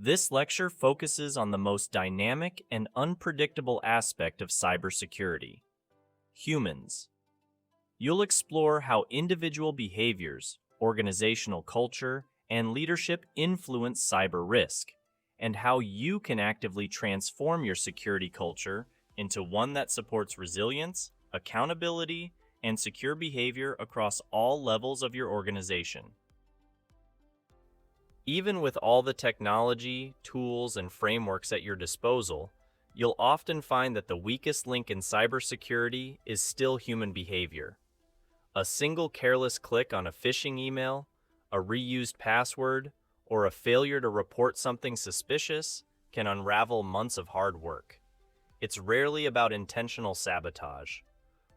This lecture focuses on the most dynamic and unpredictable aspect of cybersecurity: humans. You'll explore how individual behaviors, organizational culture, and leadership influence cyber risk, and how you can actively transform your security culture into one that supports resilience, accountability, and secure behavior across all levels of your organization. Even with all the technology, tools, and frameworks at your disposal, you'll often find that the weakest link in cybersecurity is still human behavior. A single careless click on a phishing email, a reused password, or a failure to report something suspicious can unravel months of hard work. It's rarely about intentional sabotage.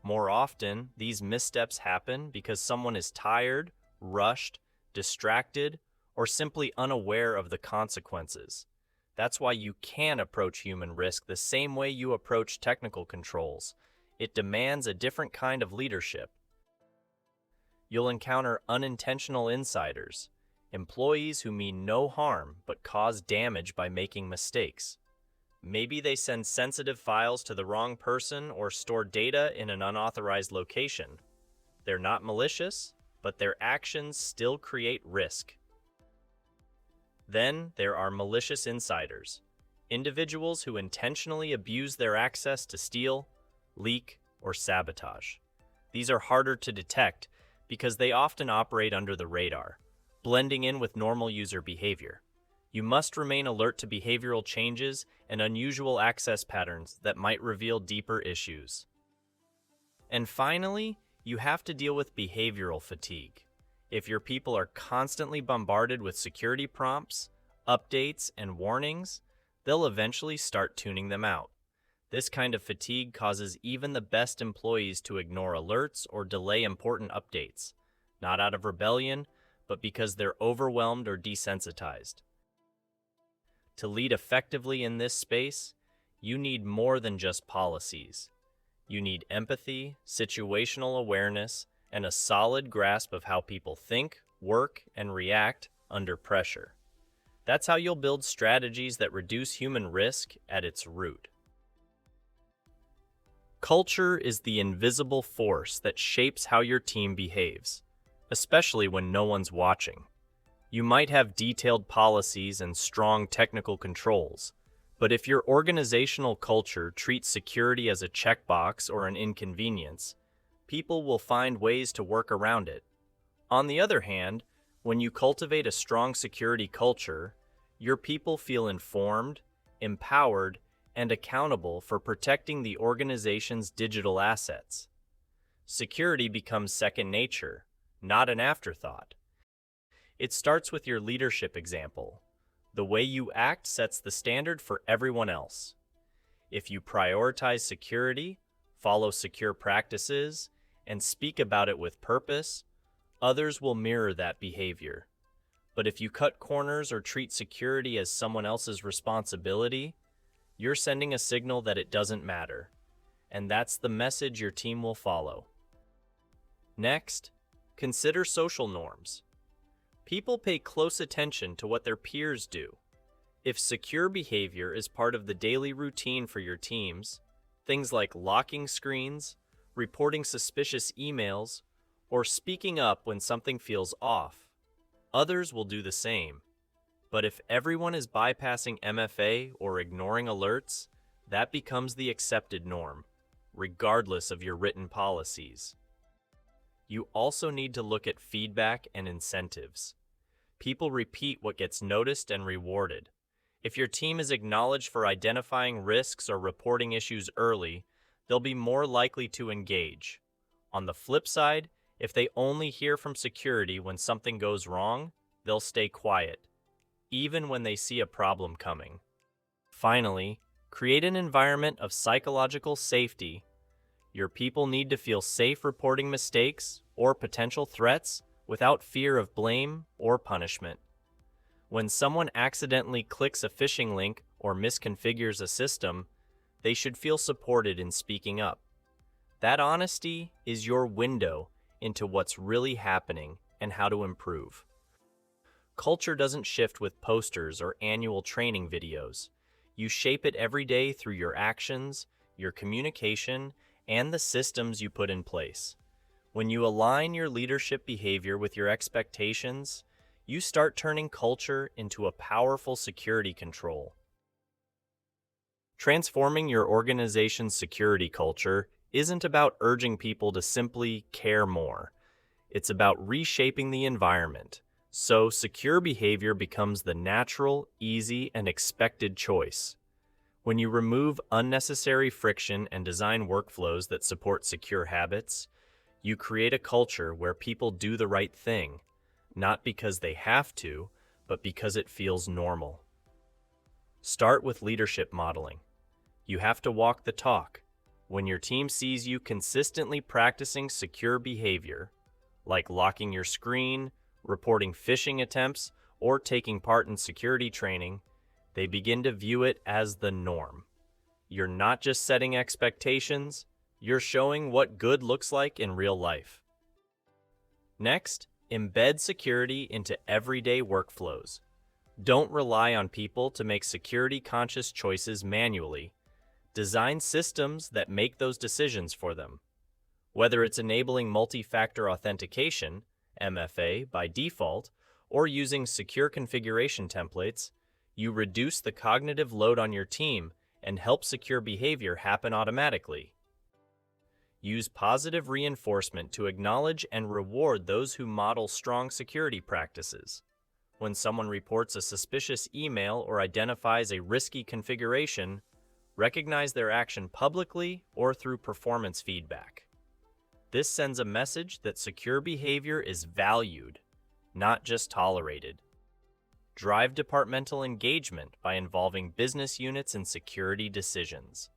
More often, these missteps happen because someone is tired, rushed, distracted, or simply unaware of the consequences. That's why you can approach human risk the same way you approach technical controls. It demands a different kind of leadership. You'll encounter unintentional insiders, employees who mean no harm but cause damage by making mistakes. Maybe they send sensitive files to the wrong person or store data in an unauthorized location. They're not malicious, but their actions still create risk. Then there are malicious insiders, individuals who intentionally abuse their access to steal, leak, or sabotage. These are harder to detect because they often operate under the radar, blending in with normal user behavior. You must remain alert to behavioral changes and unusual access patterns that might reveal deeper issues. And finally, you have to deal with behavioral fatigue. If your people are constantly bombarded with security prompts, updates, and warnings, they'll eventually start tuning them out. This kind of fatigue causes even the best employees to ignore alerts or delay important updates, not out of rebellion, but because they're overwhelmed or desensitized. To lead effectively in this space, you need more than just policies. You need empathy, situational awareness, and a solid grasp of how people think, work, and react under pressure. That's how you'll build strategies that reduce human risk at its root. Culture is the invisible force that shapes how your team behaves, especially when no one's watching. You might have detailed policies and strong technical controls, but if your organizational culture treats security as a checkbox or an inconvenience, people will find ways to work around it. On the other hand, when you cultivate a strong security culture, your people feel informed, empowered, and accountable for protecting the organization's digital assets. Security becomes second nature, not an afterthought. It starts with your leadership example. The way you act sets the standard for everyone else. If you prioritize security, follow secure practices, and speak about it with purpose, others will mirror that behavior. But if you cut corners or treat security as someone else's responsibility, you're sending a signal that it doesn't matter, and that's the message your team will follow. Next, consider social norms. People pay close attention to what their peers do. If secure behavior is part of the daily routine for your teams, things like locking screens, reporting suspicious emails, or speaking up when something feels off, others will do the same. But if everyone is bypassing MFA or ignoring alerts, that becomes the accepted norm, regardless of your written policies. You also need to look at feedback and incentives. People repeat what gets noticed and rewarded. If your team is acknowledged for identifying risks or reporting issues early, they'll be more likely to engage. On the flip side, if they only hear from security when something goes wrong, they'll stay quiet, even when they see a problem coming. Finally, create an environment of psychological safety. Your people need to feel safe reporting mistakes or potential threats without fear of blame or punishment. When someone accidentally clicks a phishing link or misconfigures a system, they should feel supported in speaking up. That honesty is your window into what's really happening and how to improve. Culture doesn't shift with posters or annual training videos. You shape it every day through your actions, your communication, and the systems you put in place. When you align your leadership behavior with your expectations, you start turning culture into a powerful security control. Transforming your organization's security culture isn't about urging people to simply care more. It's about reshaping the environment, so secure behavior becomes the natural, easy, and expected choice. When you remove unnecessary friction and design workflows that support secure habits, you create a culture where people do the right thing, not because they have to, but because it feels normal. Start with leadership modeling. You have to walk the talk. When your team sees you consistently practicing secure behavior, like locking your screen, reporting phishing attempts, or taking part in security training, they begin to view it as the norm. You're not just setting expectations, you're showing what good looks like in real life. Next, embed security into everyday workflows. Don't rely on people to make security-conscious choices manually. Design systems that make those decisions for them. Whether it's enabling multi-factor authentication, MFA, by default, or using secure configuration templates, you reduce the cognitive load on your team and help secure behavior happen automatically. Use positive reinforcement to acknowledge and reward those who model strong security practices. When someone reports a suspicious email or identifies a risky configuration, recognize their action publicly or through performance feedback. This sends a message that secure behavior is valued, not just tolerated. Drive departmental engagement by involving business units in security decisions.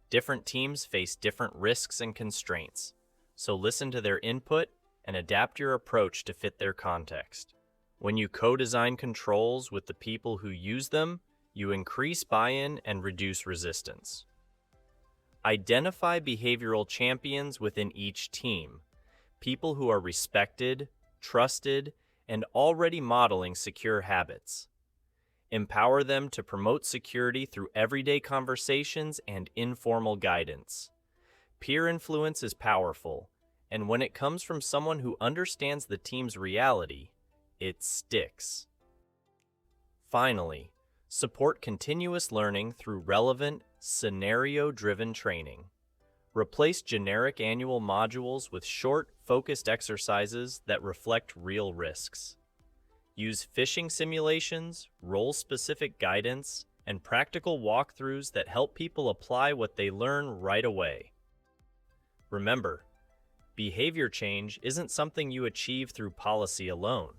Different teams face different risks and constraints, so listen to their input and adapt your approach to fit their context. When you co-design controls with the people who use them, you increase buy-in and reduce resistance. Identify behavioral champions within each team, people who are respected, trusted, and already modeling secure habits. Empower them to promote security through everyday conversations and informal guidance. Peer influence is powerful, and when it comes from someone who understands the team's reality, it sticks. Finally, support continuous learning through relevant, scenario-driven training. Replace generic annual modules with short, focused exercises that reflect real risks. Use phishing simulations, role-specific guidance, and practical walkthroughs that help people apply what they learn right away. Remember, behavior change isn't something you achieve through policy alone.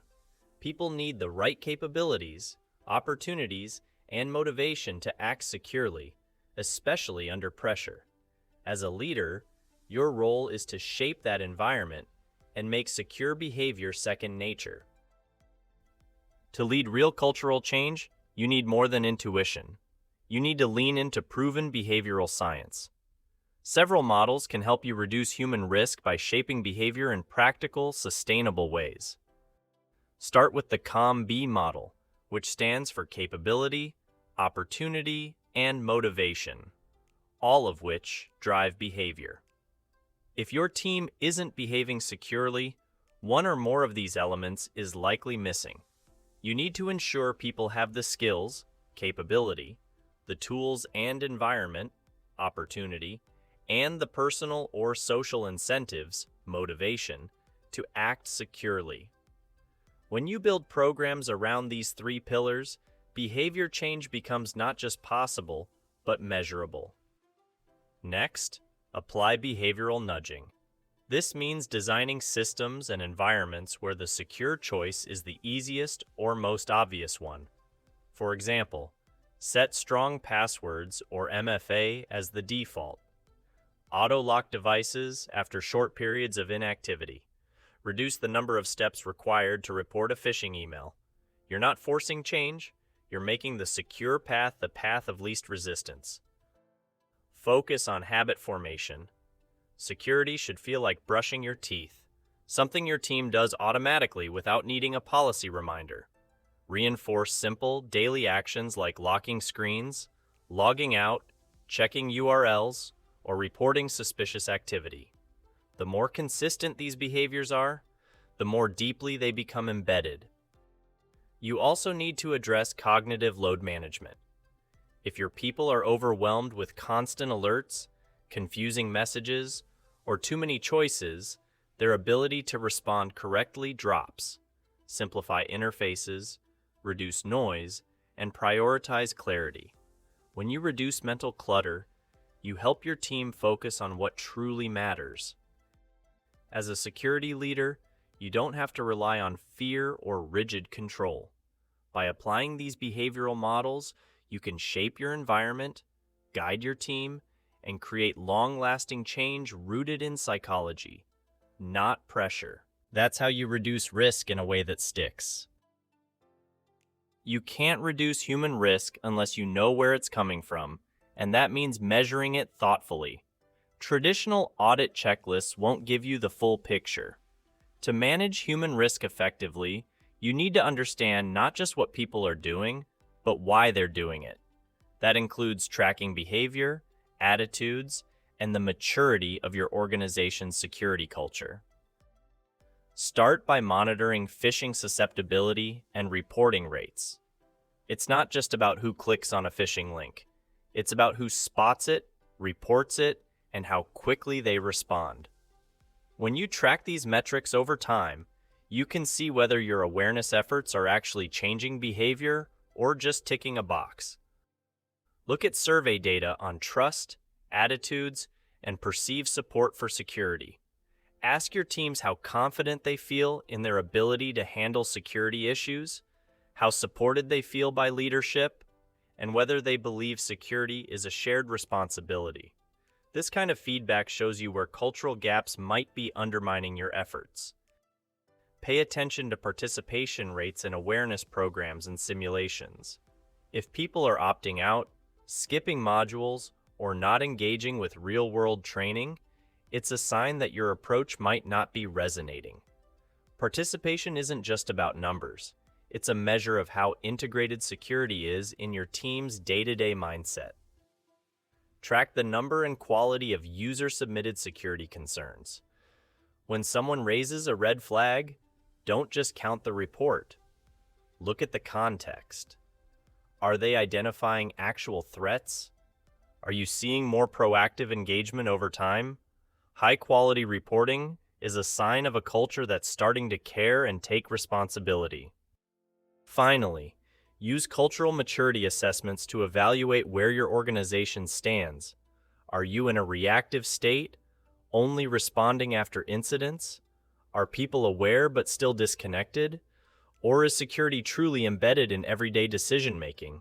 People need the right capabilities, opportunities, and motivation to act securely, especially under pressure. As a leader, your role is to shape that environment and make secure behavior second nature. To lead real cultural change, you need more than intuition. You need to lean into proven behavioral science. Several models can help you reduce human risk by shaping behavior in practical, sustainable ways. Start with the COM-B model, which stands for capability, opportunity, and motivation, all of which drive behavior. If your team isn't behaving securely, one or more of these elements is likely missing. You need to ensure people have the skills, capability, the tools and environment, opportunity, and the personal or social incentives, motivation, to act securely. When you build programs around these three pillars, behavior change becomes not just possible, but measurable. Next, apply behavioral nudging. This means designing systems and environments where the secure choice is the easiest or most obvious one. For example, set strong passwords or MFA as the default. Auto-lock devices after short periods of inactivity. Reduce the number of steps required to report a phishing email. You're not forcing change, you're making the secure path the path of least resistance. Focus on habit formation. Security should feel like brushing your teeth, something your team does automatically without needing a policy reminder. Reinforce simple, daily actions like locking screens, logging out, checking URLs, or reporting suspicious activity. The more consistent these behaviors are, the more deeply they become embedded. You also need to address cognitive load management. If your people are overwhelmed with constant alerts, confusing messages, or too many choices, their ability to respond correctly drops. Simplify interfaces, reduce noise, and prioritize clarity. When you reduce mental clutter, you help your team focus on what truly matters. As a security leader, you don't have to rely on fear or rigid control. By applying these behavioral models, you can shape your environment, guide your team, and create long-lasting change rooted in psychology, not pressure. That's how you reduce risk in a way that sticks. You can't reduce human risk unless you know where it's coming from, and that means measuring it thoughtfully. Traditional audit checklists won't give you the full picture. To manage human risk effectively, you need to understand not just what people are doing, but why they're doing it. That includes tracking behavior, attitudes, and the maturity of your organization's security culture. Start by monitoring phishing susceptibility and reporting rates. It's not just about who clicks on a phishing link. It's about who spots it, reports it, and how quickly they respond. When you track these metrics over time, you can see whether your awareness efforts are actually changing behavior or just ticking a box. Look at survey data on trust, attitudes, and perceived support for security. Ask your teams how confident they feel in their ability to handle security issues, how supported they feel by leadership, and whether they believe security is a shared responsibility. This kind of feedback shows you where cultural gaps might be undermining your efforts. Pay attention to participation rates in awareness programs and simulations. If people are opting out, skipping modules, or not engaging with real-world training, it's a sign that your approach might not be resonating. Participation isn't just about numbers. It's a measure of how integrated security is in your team's day-to-day mindset. Track the number and quality of user-submitted security concerns. When someone raises a red flag, don't just count the report. Look at the context. Are they identifying actual threats? Are you seeing more proactive engagement over time? High-quality reporting is a sign of a culture that's starting to care and take responsibility. Finally, use cultural maturity assessments to evaluate where your organization stands. Are you in a reactive state, only responding after incidents? Are people aware but still disconnected? Or is security truly embedded in everyday decision-making?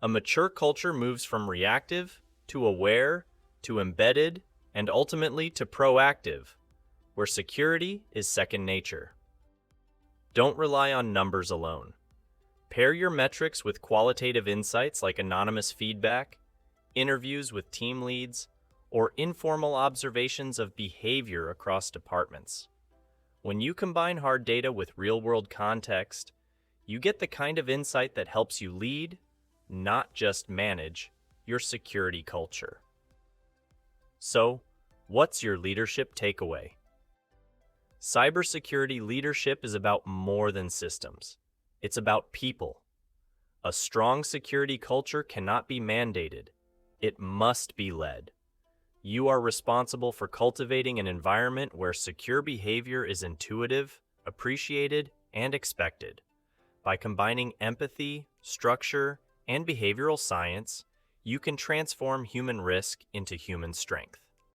A mature culture moves from reactive to aware to embedded and ultimately to proactive, where security is second nature. Don't rely on numbers alone. Pair your metrics with qualitative insights like anonymous feedback, interviews with team leads, or informal observations of behavior across departments. When you combine hard data with real-world context, you get the kind of insight that helps you lead, not just manage, your security culture. So, what's your leadership takeaway? Cybersecurity leadership is about more than systems. It's about people. A strong security culture cannot be mandated. It must be led. You are responsible for cultivating an environment where secure behavior is intuitive, appreciated, and expected. By combining empathy, structure, and behavioral science, you can transform human risk into human strength.